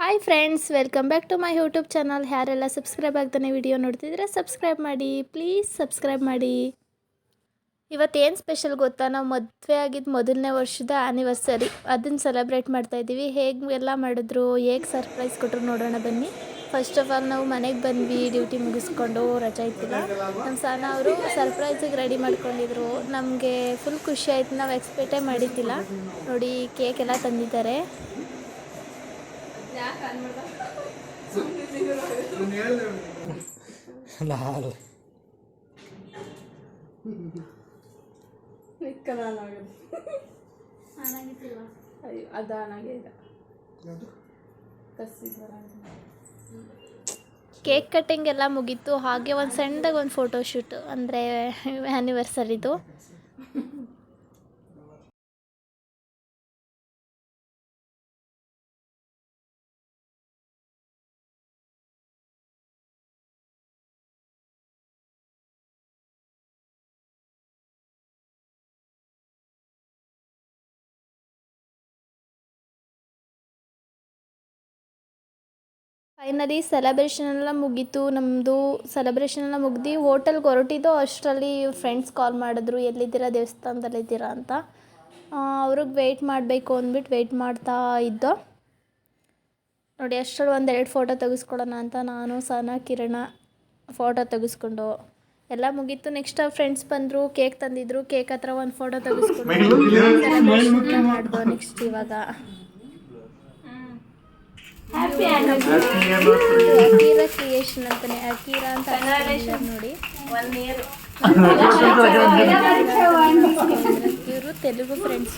Hi friends, welcome back to my YouTube channel. ಯಾರೆಲ್ಲ subscribe ಆಗ್ತಾನೆ video ನೋಡ್ತಿದ್ರೆ subscribe ಮಾಡಿ, ಪ್ಲೀಸ್ ಸಬ್ಸ್ಕ್ರೈಬ್ ಮಾಡಿ. ಇವತ್ತೇನು ಸ್ಪೆಷಲ್ ಗೊತ್ತಾ? ನಾವು ಮದುವೆ ಆಗಿದ್ದು ಮೊದಲನೇ ವರ್ಷದ ಆ್ಯನಿವರ್ಸರಿ, ಅದನ್ನು ಸೆಲೆಬ್ರೇಟ್ ಮಾಡ್ತಾಯಿದ್ದೀವಿ. ಹೇಗೆ ಎಲ್ಲ ಮಾಡಿದ್ರು, ಹೇಗೆ ಸರ್ಪ್ರೈಸ್ ಕೊಟ್ಟರು ನೋಡೋಣ ಬನ್ನಿ. ಫಸ್ಟ್ ಆಫ್ ಆಲ್ ನಾವು ಮನೆಗೆ ಬಂದ್ವಿ, ಡ್ಯೂಟಿ ಮುಗಿಸ್ಕೊಂಡು, ರಜೆ ಇತ್ತಿಲ್ಲ. ನಮ್ಮ ಸಣ್ಣ ಅವರು ಸರ್ಪ್ರೈಸಿಗೆ ರೆಡಿ ಮಾಡ್ಕೊಂಡಿದ್ರು. ನಮಗೆ ಫುಲ್ ಖುಷಿ ಆಯಿತು, ನಾವು ಎಕ್ಸ್ಪೆಕ್ಟೇ ಮಾಡಿದ್ದಿಲ್ಲ. ನೋಡಿ, ಕೇಕ್ ಎಲ್ಲ ತಂದಿದ್ದಾರೆ. ಕೇಕ್ ಕಟ್ಟಿಂಗ್ ಎಲ್ಲ ಮುಗೀತು. ಹಾಗೆ ಒಂದು ಸಣ್ಣದಾಗ ಒಂದು ಫೋಟೋ ಶೂಟ್, ಅಂದರೆ ಆ್ಯನಿವರ್ಸರಿದು. ಫೈನಲಿ ಸೆಲೆಬ್ರೇಷನ್ ಎಲ್ಲ ಮುಗೀತು. ನಮ್ಮದು ಸೆಲೆಬ್ರೇಷನ್ ಎಲ್ಲ ಮುಗ್ದು ಹೋಟೆಲ್ಗೆ ಹೊರಟಿದ್ದು ಅಷ್ಟರಲ್ಲಿ ಫ್ರೆಂಡ್ಸ್ ಕಾಲ್ ಮಾಡಿದ್ರು, ಎಲ್ಲಿದ್ದೀರಾ, ದೇವಸ್ಥಾನದಲ್ಲಿದ್ದೀರಾ ಅಂತ. ಅವ್ರಿಗೆ ವೆಯ್ಟ್ ಮಾಡಬೇಕು ಅಂದ್ಬಿಟ್ಟು ವೆಯ್ಟ್ ಮಾಡ್ತಾ ಇದ್ದೋ. ನೋಡಿ, ಅಷ್ಟರಲ್ಲಿ ಒಂದೆರಡು ಫೋಟೋ ತೆಗೆಸ್ಕೊಡೋಣ ಅಂತ ನಾನು, ಸನ, ಕಿರಣ ಫೋಟೋ ತೆಗೆಸ್ಕೊಂಡು ಎಲ್ಲ ಮುಗೀತು. ನೆಕ್ಸ್ಟ್ ಫ್ರೆಂಡ್ಸ್ ಬಂದರು, ಕೇಕ್ ತಂದಿದ್ರು. ಕೇಕ್ ಹತ್ರ ಒಂದು ಫೋಟೋ ತೆಗೆಸ್ಕೊಂಡು ಮಾಡಿದೋ. ನೆಕ್ಸ್ಟ್ ಇವಾಗ ಅಕೀರಾ ಕ್ರಿಯೇಷನ್ ಅಂತಾನೆ, ಅಕೀರಾ ಅಂತ ನೋಡಿ. ಇವರು ತೆಲುಗು ಫ್ರೆಂಡ್ಸ್.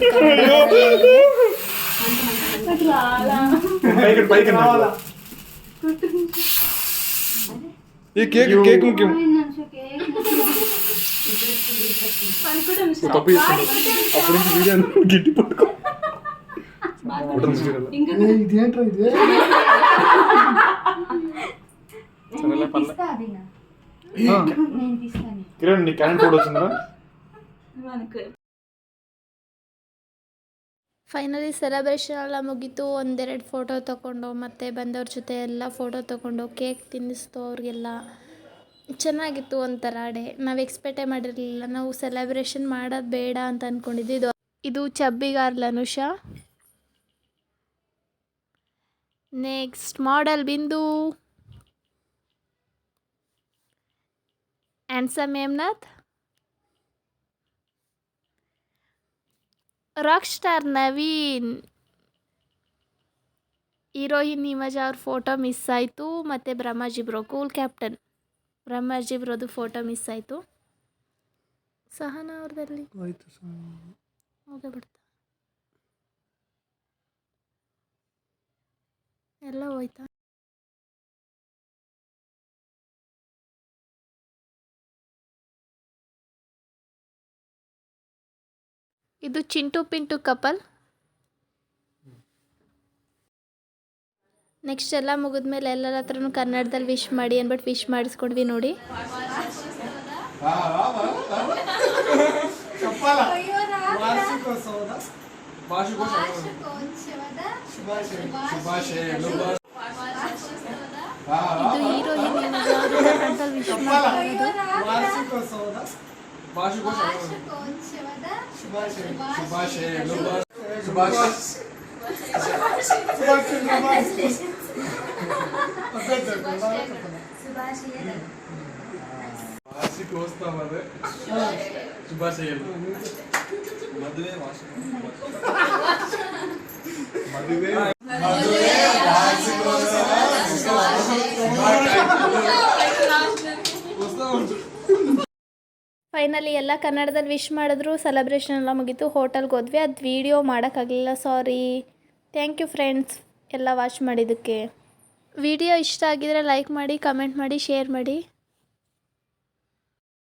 ಫೈನಲಿ ಸೆಲೆಬ್ರೇಷನ್ ಎಲ್ಲ ಮುಗೀತು. ಒಂದೆರಡು ಫೋಟೋ ತಗೊಂಡು ಮತ್ತೆ ಬಂದವ್ರ ಜೊತೆ ಎಲ್ಲ ಫೋಟೋ ತಗೊಂಡು ಕೇಕ್ ತಿನ್ನಿಸ್ತು ಅವ್ರಿಗೆಲ್ಲ. ಚೆನ್ನಾಗಿತ್ತು ಒಂಥರ ಡೇ. ನಾವು ಎಕ್ಸ್ಪೆಕ್ಟೇ ಮಾಡಿರಲಿಲ್ಲ. ನಾವು ಸೆಲೆಬ್ರೇಷನ್ ಮಾಡೋದು ಬೇಡ ಅಂತ ಅಂದ್ಕೊಂಡಿದ್ದು. ಇದು chubby girl Anusha. Next model Bindu, handsome Hemanath, rock star Naveen, heroine Himaja ಅವ್ರ ಫೋಟೋ ಮಿಸ್ ಆಯಿತು. ಮತ್ತು Brahmaji bro, cool captain Brahmaji ಬ್ರೋದು ಫೋಟೋ ಮಿಸ್ ಆಯಿತು. ಸಹನಾ ಅವ್ರದಲ್ಲಿ ಹೋಗೇ ಬಿಡ್ತಾ, ಎಲ್ಲ ಹೋಯ್ತಾ. ಇದು ಚಿಂಟು ಪಿಂಟು ಕಪಲ್. ನೆಕ್ಸ್ಟ್ ಎಲ್ಲ ಮುಗಿದ್ಮೇಲೆ ಎಲ್ಲರ ಹತ್ರನೂ ಕನ್ನಡದಲ್ಲಿ ವಿಶ್ ಮಾಡಿ ಅಂದ್ಬಿಟ್ಟು ವಿಶ್ ಮಾಡಿಸ್ಕೊಂಡ್ವಿ. ನೋಡಿ, ಇದು ಹೀರೋಯಿನ್ ಕನ್ನಡದಲ್ಲಿ ವಿಶ್ ಮಾಡಿರೋದು. ಫೈನಲಿ ಎಲ್ಲ ಕನ್ನಡದಲ್ಲಿ ವಿಶ್ ಮಾಡಿದ್ರು. ಸೆಲೆಬ್ರೇಷನ್ ಎಲ್ಲ ಮುಗೀತು. ಹೋಟೆಲ್ಗೆ ಹೋದ್ವಿ. ಅದು ವೀಡಿಯೋ ಮಾಡೋಕ್ಕಾಗಲಿಲ್ಲ, ಸಾರಿ. ಥ್ಯಾಂಕ್ ಯು ಫ್ರೆಂಡ್ಸ್ ಎಲ್ಲ ವಾಚ್ ಮಾಡಿದ್ದಕ್ಕೆ. ವಿಡಿಯೋ ಇಷ್ಟ ಆಗಿದರೆ ಲೈಕ್ ಮಾಡಿ, ಕಮೆಂಟ್ ಮಾಡಿ, ಶೇರ್ ಮಾಡಿ.